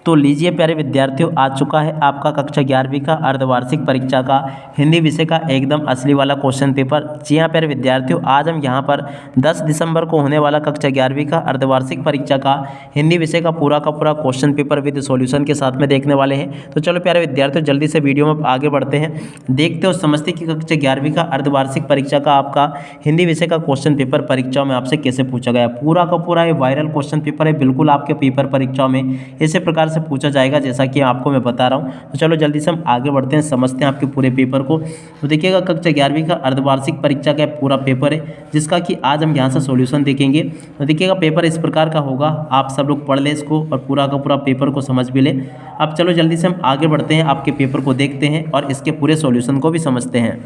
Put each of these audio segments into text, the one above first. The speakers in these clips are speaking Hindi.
तो लीजिए प्यारे विद्यार्थियों, आ चुका है आपका कक्षा 11वीं का अर्धवार्षिक परीक्षा का हिंदी विषय का एकदम असली वाला क्वेश्चन पेपर। जी हाँ प्यारे विद्यार्थियों, आज हम यहाँ पर 10 दिसंबर को होने वाला कक्षा 11वीं का अर्धवार्षिक परीक्षा का हिंदी विषय का पूरा क्वेश्चन पेपर विद सॉल्यूशन के साथ में देखने वाले हैं। तो चलो प्यारे विद्यार्थियों, जल्दी से वीडियो में आगे बढ़ते हैं, देखते हो समझते कि कक्षा 11वीं का अर्धवार्षिक परीक्षा का आपका हिंदी विषय का क्वेश्चन पेपर परीक्षाओं में आपसे कैसे पूछा गया। पूरा का पूरा ये वायरल क्वेश्चन पेपर है, बिल्कुल आपके पेपर परीक्षाओं में इसी प्रकार से पूछा जाएगा जैसा कि आपको मैं बता रहा हूं। तो चलो जल्दी से हम आगे बढ़ते हैं, समझते हैं आपके पूरे पेपर को। तो देखिएगा, कक्षा 11वीं का अर्धवार्षिक परीक्षा का पूरा पेपर है जिसका कि आज हम यहां से सॉल्यूशन देखेंगे। तो देखिएगा, पेपर इस प्रकार का होगा, आप सब लोग पढ़ लें इसको और पूरा का पूरा पेपर को समझ भी लें। अब चलो जल्दी से हम आगे बढ़ते हैं, आपके पेपर को देखते हैं और इसके पूरे सॉल्यूशन को भी समझते हैं।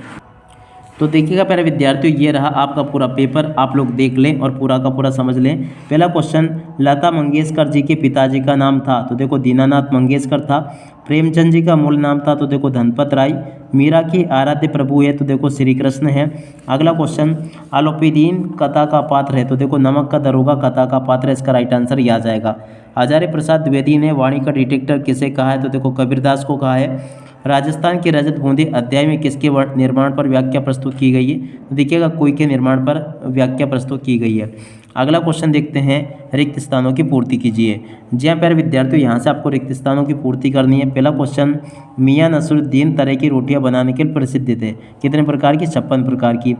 तो देखिएगा प्यारे विद्यार्थियों, ये रहा आपका पूरा पेपर, आप लोग देख लें और पूरा का पूरा समझ लें। पहला क्वेश्चन, लता मंगेशकर जी के पिताजी का नाम था, तो देखो दीनानाथ मंगेशकर था। प्रेमचंद जी का मूल नाम था, तो देखो धनपत राय। मीरा की आराध्य प्रभु है, तो देखो श्री कृष्ण है। अगला क्वेश्चन, अलोपीदीन कथा का पात्र है, तो देखो नमक का दरोगा कथा का पात्र है, इसका राइट आंसर ये आ जाएगा। आचार्य प्रसाद द्विवेदी ने वाणी का डिटेक्टर किसे कहा है, तो देखो कबीरदास को कहा है। राजस्थान की रजत बूंदी अध्याय में किसके निर्माण पर व्याख्या प्रस्तुत की गई है, तो देखिएगा कोई के निर्माण पर व्याख्या प्रस्तुत की गई है। अगला क्वेश्चन देखते हैं, रिक्त स्थानों की पूर्ति कीजिए। जी हाँ प्यारे विद्यार्थियों, यहाँ से आपको रिक्त स्थानों की पूर्ति करनी है। पहला क्वेश्चन, मियां नसरुद्दीन तरह की रोटियां बनाने के लिए प्रसिद्ध थे, कितने प्रकार की, 56 प्रकार की।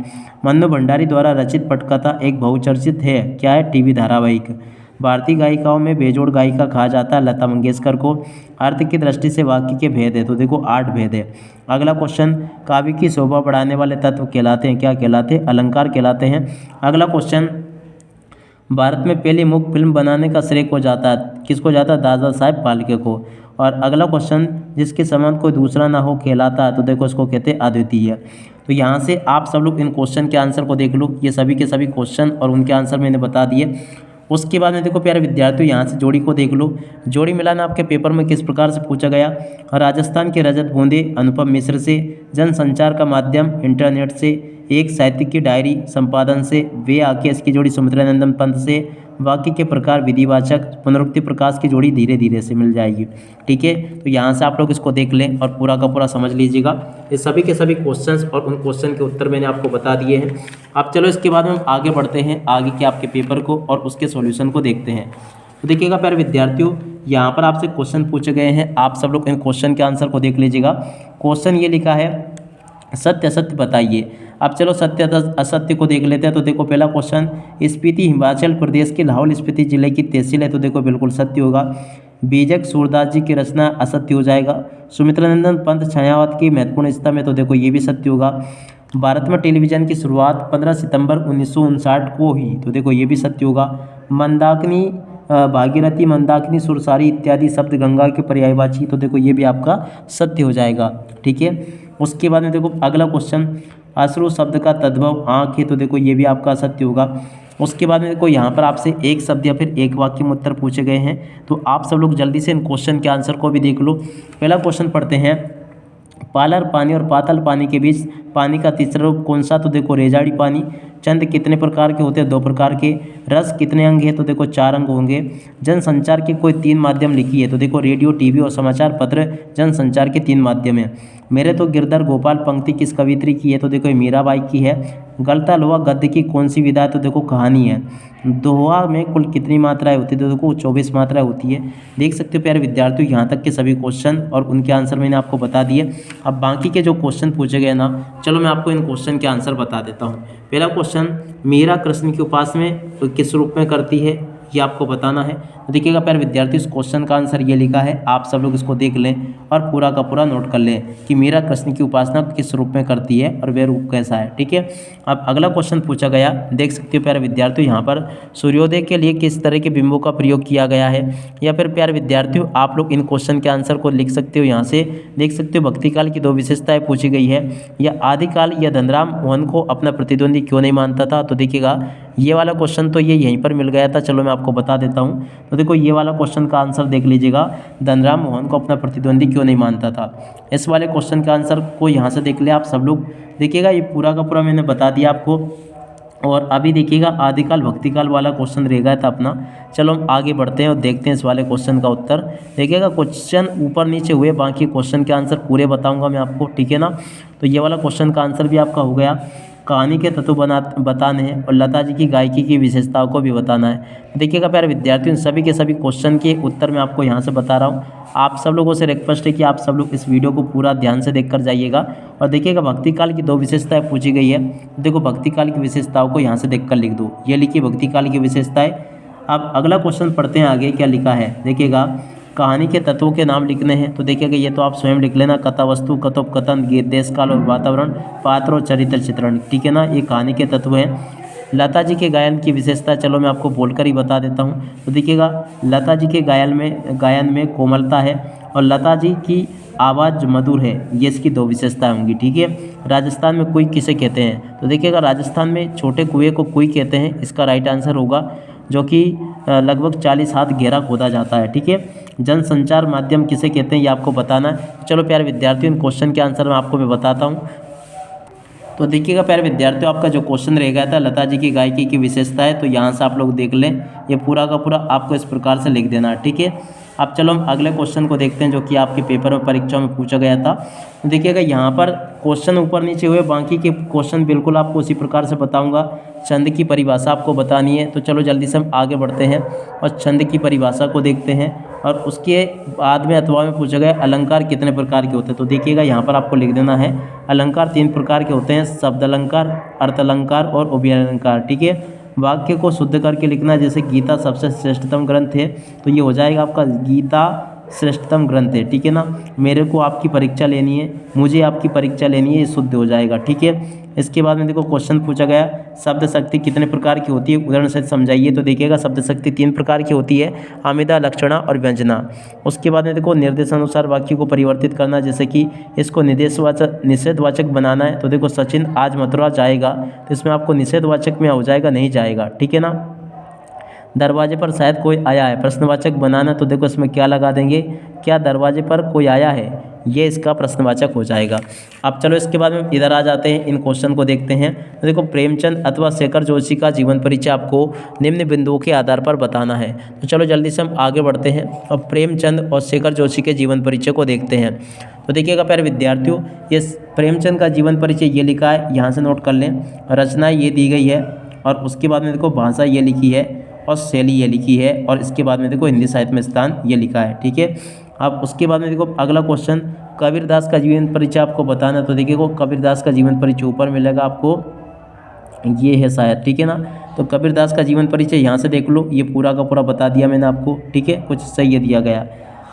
मन्नू भंडारी द्वारा रचित पटकथा एक बहुचर्चित है, क्या है, टीवी धारावाहिक। भारतीय गायिकाओं में बेजोड़ गायिका कहा जाता है लता मंगेशकर को। अर्थ की दृष्टि से वाक्य के भेद है, तो देखो 8 भेद है। अगला क्वेश्चन, काव्य की शोभा बढ़ाने वाले तत्व कहलाते हैं, क्या कहलाते हैं, अलंकार कहलाते हैं। अगला क्वेश्चन, भारत में पहली मूक फिल्म बनाने का श्रेय को जाता है, किसको जाता है, दादा साहेब फाल्के को। और अगला क्वेश्चन, जिसके समान कोई दूसरा ना हो कहलाता है, तो देखो इसको कहते हैं अद्वितीय। तो यहाँ से आप सब लोग इन क्वेश्चन के आंसर को देख लो, ये सभी के सभी क्वेश्चन और उनके आंसर मैंने बता दिए। उसके बाद में देखो प्यारे विद्यार्थियों, यहाँ से जोड़ी को देख लो। जोड़ी मिलाना आपके पेपर में किस प्रकार से पूछा गया। राजस्थान के रजत बूंदे अनुपम मिश्र से, जनसंचार का माध्यम इंटरनेट से, एक साहित्यिक की डायरी संपादन से, वे आके इसकी जोड़ी सुमित्रानंदन पंत से, वाक्य के प्रकार विधिवाचक, पुनरुक्ति प्रकाश की जोड़ी धीरे धीरे से मिल जाएगी। ठीक है, तो यहाँ से आप लोग इसको देख लें और पूरा का पूरा समझ लीजिएगा। ये सभी के सभी क्वेश्चंस और उन क्वेश्चन के उत्तर मैंने आपको बता दिए हैं। अब चलो इसके बाद हम आगे बढ़ते हैं, आगे के आपके पेपर को और उसके सॉल्यूशन को देखते हैं। तो देखिएगा प्यारे विद्यार्थियों, यहाँ पर आपसे क्वेश्चन पूछे गए हैं, आप सब लोग इन क्वेश्चन के आंसर को देख लीजिएगा। क्वेश्चन ये लिखा है, सत्य असत्य बताइए। अब चलो सत्य असत्य को देख लेते हैं। तो देखो पहला क्वेश्चन, स्पीति हिमाचल प्रदेश के लाहौल स्पीति जिले की तहसील है, तो देखो बिल्कुल सत्य होगा। बीजक सूरदास जी की रचना असत्य हो जाएगा। सुमित्रानंदन पंत छायावाद की महत्वपूर्ण स्तंभ है, तो देखो ये भी सत्य होगा। भारत में टेलीविजन की शुरुआत 15 सितंबर 1959 को हुई, तो देखो ये भी सत्य होगा। मंदाकिनी भागीरथी, मंदाकिनी, सुरसारी इत्यादि शब्द गंगा के पर्यायवाची, तो देखो ये भी आपका सत्य हो जाएगा। ठीक है, उसके बाद में देखो अगला क्वेश्चन, अश्रु शब्द का तद्भव आँख है, तो देखो ये भी आपका सत्य होगा। उसके बाद में देखो यहाँ पर आपसे एक शब्द या फिर एक वाक्य में उत्तर पूछे गए हैं, तो आप सब लोग जल्दी से इन क्वेश्चन के आंसर को भी देख लो। पहला क्वेश्चन पढ़ते हैं, पालर पानी और पातल पानी के बीच पानी का तीसरा रूप कौन सा, तो देखो रेजाड़ी पानी। चंद कितने प्रकार के होते हैं, 2 प्रकार के। रस कितने अंग है, तो देखो 4 अंग होंगे। जनसंचार के कोई 3 माध्यम लिखी है, तो देखो रेडियो, टीवी और समाचार पत्र जनसंचार के 3 माध्यम है। मेरे तो गिरधर गोपाल पंक्ति किस कवित्री की है, तो देखो मीराबाई की है। गलता लोहा गद्य की कौन सी विधा है, तो देखो कहानी है। दोहा में कुल कितनी मात्राएं होती है, तो देखो 24 मात्राएं होती है। देख सकते हो प्यारे विद्यार्थियों, यहाँ तक के सभी क्वेश्चन और उनके आंसर मैंने आपको बता दिए। अब बाकी के जो क्वेश्चन पूछे गए ना, चलो मैं आपको इन क्वेश्चन के आंसर बता देता हूँ। पहला क्वेश्चन, मीरा कृष्ण की उपासना किस रूप में करती है, ये आपको बताना है। तो देखिएगा प्यारे विद्यार्थी, इस क्वेश्चन का आंसर ये लिखा है, आप सब लोग इसको देख लें और पूरा का पूरा नोट कर लें कि मीरा कृष्ण की उपासना किस रूप में करती है और वह रूप कैसा है। ठीक है, अब अगला क्वेश्चन पूछा गया, देख सकते हो प्यारे विद्यार्थियों, यहाँ पर सूर्योदय के लिए किस तरह के बिंबों का प्रयोग किया गया है। या फिर प्यारे विद्यार्थियों, आप लोग इन क्वेश्चन के आंसर को लिख सकते हो। यहाँ से देख सकते हो, भक्ति काल की 2 विशेषताएं पूछी गई है। या आदिकाल या धनराम मोहन को अपना प्रतिद्वंदी क्यों नहीं मानता था, तो देखिएगा ये वाला क्वेश्चन तो ये यहीं पर मिल गया था, चलो मैं आपको बता देता हूँ। तो देखो ये वाला क्वेश्चन का आंसर देख लीजिएगा, धनराम मोहन को अपना प्रतिद्वंदी क्यों नहीं मानता था। इस वाले क्वेश्चन का आंसर को यहाँ से देख ले आप सब लोग। देखिएगा ये पूरा का पूरा मैंने बता दिया आपको। और अभी देखिएगा आदिकाल भक्तिकाल वाला क्वेश्चन रह गया था अपना। चलो हम आगे बढ़ते हैं और देखते हैं इस वाले क्वेश्चन का उत्तर। देखिएगा क्वेश्चन ऊपर नीचे हुए, बाकी क्वेश्चन के आंसर पूरे बताऊंगा मैं आपको, ठीक है ना। तो ये वाला क्वेश्चन का आंसर भी आपका हो गया। कहानी के तत्व बताने हैं और लता जी की गायकी की विशेषताओं को भी बताना है। देखिएगा प्यारे विद्यार्थियों, सभी के सभी क्वेश्चन के उत्तर मैं आपको यहाँ से बता रहा हूँ। आप सब लोगों से रिक्वेस्ट है कि आप सब लोग इस वीडियो को पूरा ध्यान से देखकर जाइएगा। और देखिएगा भक्ति काल की 2 विशेषताएं पूछी गई है। देखो भक्ति काल की विशेषताओं को यहाँ से देखकर लिख दो। ये लिखी भक्ति काल की विशेषताएं। अब अगला क्वेश्चन पढ़ते हैं आगे क्या लिखा है। देखिएगा कहानी के तत्वों के नाम लिखने हैं। तो देखिएगा ये तो आप स्वयं लिख लेना, कथा वस्तु, कथोपकथन, गीत, देश काल और वातावरण, पात्र और चरित्र चित्रण, ठीक है ना। ये कहानी के तत्व हैं। लता जी के गायन की विशेषता चलो मैं आपको बोलकर ही बता देता हूँ। तो देखिएगा लता जी के गायन में कोमलता है और लता जी की आवाज़ मधुर है, ये इसकी 2 विशेषताएं होंगी, ठीक है। राजस्थान में कुई किसे कहते हैं। तो देखिएगा राजस्थान में छोटे कुएं को कुई कहते हैं, इसका राइट आंसर होगा, जो कि लगभग 40 हाथ गहरा खोदा जाता है, ठीक है। जनसंचार माध्यम किसे कहते हैं ये आपको बताना है। चलो प्यारे विद्यार्थियों, इन क्वेश्चन के आंसर मैं आपको बताता हूँ। तो देखिएगा प्यारे विद्यार्थियों, आपका जो क्वेश्चन रह गया था लता जी की गायकी की विशेषता है, तो यहाँ से आप लोग देख लें, ये पूरा का पूरा आपको इस प्रकार से लिख देना है, ठीक है। अब चलो हम अगले क्वेश्चन को देखते हैं जो कि आपके पेपर में परीक्षा में पूछा गया था। तो देखिएगा यहाँ पर क्वेश्चन ऊपर नीचे हुए, बाकी के क्वेश्चन बिल्कुल आपको उसी प्रकार से बताऊंगा। छंद की परिभाषा आपको बतानी है। तो चलो जल्दी से हम आगे बढ़ते हैं और छंद की परिभाषा को देखते हैं। और उसके बाद में अथवा में पूछा गया अलंकार कितने प्रकार के होते हैं। तो देखिएगा यहाँ पर आपको लिख देना है, अलंकार 3 प्रकार के होते हैं, शब्द अलंकार, अर्थ अलंकार और उभय अलंकार, ठीक है। वाक्य को शुद्ध करके लिखना, जैसे गीता सबसे श्रेष्ठतम ग्रंथ है, तो ये हो जाएगा आपका गीता श्रेष्ठतम ग्रंथ है, ठीक है ना। मेरे को आपकी परीक्षा लेनी है, मुझे आपकी परीक्षा लेनी है, ये शुद्ध हो जाएगा, ठीक है। इसके बाद में देखो क्वेश्चन पूछा गया शब्द शक्ति कितने प्रकार की होती है, उदाहरण से समझाइए। तो देखिएगा शब्द शक्ति 3 प्रकार की होती है, आमिदा, लक्षणा और व्यंजना। उसके बाद में देखो निर्देशानुसार वाक्य को परिवर्तित करना, जैसे कि इसको निषेधवाचक बनाना है। तो देखो सचिन आज मथुरा जाएगा, तो इसमें आपको निषेधवाचक में हो जाएगा, नहीं जाएगा, ठीक है ना। दरवाजे पर शायद कोई आया है, प्रश्नवाचक बनाना, तो देखो इसमें क्या लगा देंगे, क्या दरवाजे पर कोई आया है, ये इसका प्रश्नवाचक हो जाएगा। अब चलो इसके बाद में इधर आ जाते हैं, इन क्वेश्चन को देखते हैं। तो देखो प्रेमचंद अथवा शेखर जोशी का जीवन परिचय आपको निम्न बिंदुओं के आधार पर बताना है। तो चलो जल्दी से हम आगे बढ़ते हैं और प्रेमचंद और शेखर जोशी के जीवन परिचय को देखते हैं। तो देखिएगा प्यारे विद्यार्थियों, ये प्रेमचंद का जीवन परिचय ये लिखा है, यहाँ से नोट कर लें। रचना ये दी गई है और उसके बाद में देखो भाषा ये लिखी है और शैली ये लिखी है और इसके बाद में देखो हिंदी साहित्य में स्थान ये लिखा है, ठीक है। अब उसके बाद में देखो अगला क्वेश्चन, कबीरदास का जीवन परिचय आपको बताना। तो देखिए कबीरदास का जीवन परिचय ऊपर मिलेगा आपको, ये है शायद, ठीक है ना। तो कबीरदास का जीवन परिचय यहाँ से देख लो, ये पूरा का पूरा बता दिया मैंने आपको, ठीक है, कुछ सही है दिया गया।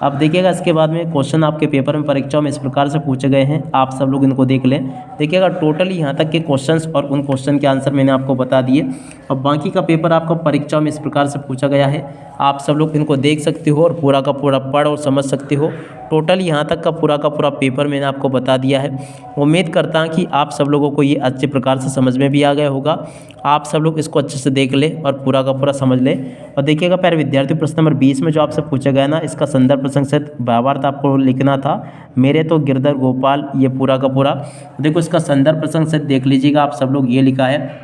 अब देखिएगा इसके बाद में क्वेश्चन आपके पेपर में परीक्षा में इस प्रकार से पूछे गए हैं, आप सब लोग इनको देख लें। देखिएगा टोटली यहाँ तक के क्वेश्चंस और उन क्वेश्चन के आंसर मैंने आपको बता दिए। और बाकी का पेपर आपका परीक्षा में इस प्रकार से पूछा गया है, आप सब लोग इनको देख सकते हो और पूरा का पूरा पढ़ और समझ सकते हो। टोटल यहाँ तक का पूरा पेपर मैंने आपको बता दिया है। उम्मीद करता हूँ कि आप सब लोगों को ये अच्छे प्रकार से समझ में भी आ गया होगा। आप सब लोग इसको अच्छे से देख लें और पूरा का पूरा समझ लें। और देखिएगा प्यारे विद्यार्थी, प्रश्न नंबर 20 में जो आपसे पूछा गया ना, इसका संदर्भ प्रसंग सहित भावार्थ आपको लिखना था। मेरे तो गिरधर गोपाल, ये पूरा का पूरा देखो इसका संदर्भ प्रसंग सहित देख लीजिएगा आप सब लोग, ये लिखा है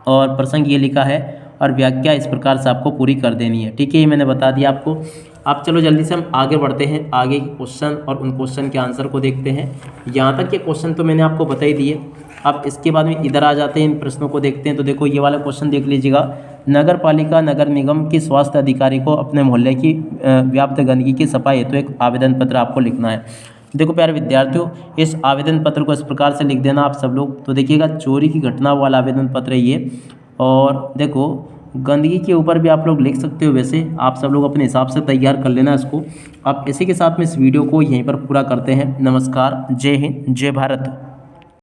और प्रसंग ये लिखा है और व्याख्या इस प्रकार से आपको पूरी कर देनी है, ठीक है। ये मैंने बता दिया आपको। अब चलो जल्दी से हम आगे बढ़ते हैं, आगे के क्वेश्चन और उन क्वेश्चन के आंसर को देखते हैं। यहाँ तक के क्वेश्चन तो मैंने आपको बता ही दिए। अब इसके बाद में इधर आ जाते हैं, इन प्रश्नों को देखते हैं। तो देखो ये वाला क्वेश्चन देख लीजिएगा, नगर पालिका नगर निगम की स्वास्थ्य अधिकारी को अपने मोहल्ले की व्याप्त गंदगी की सफाई हेतु एक आवेदन पत्र आपको लिखना है। देखो प्यारे विद्यार्थियों, इस आवेदन पत्र को इस प्रकार से लिख देना आप सब लोग। तो देखिएगा चोरी की घटना वाला आवेदन पत्र है ये। और देखो गंदगी के ऊपर भी आप लोग लिख सकते हो, वैसे आप सब लोग अपने हिसाब से तैयार कर लेना इसको। आप इसी के साथ में इस वीडियो को यहीं पर पूरा करते हैं। नमस्कार, जय हिंद, जय भारत।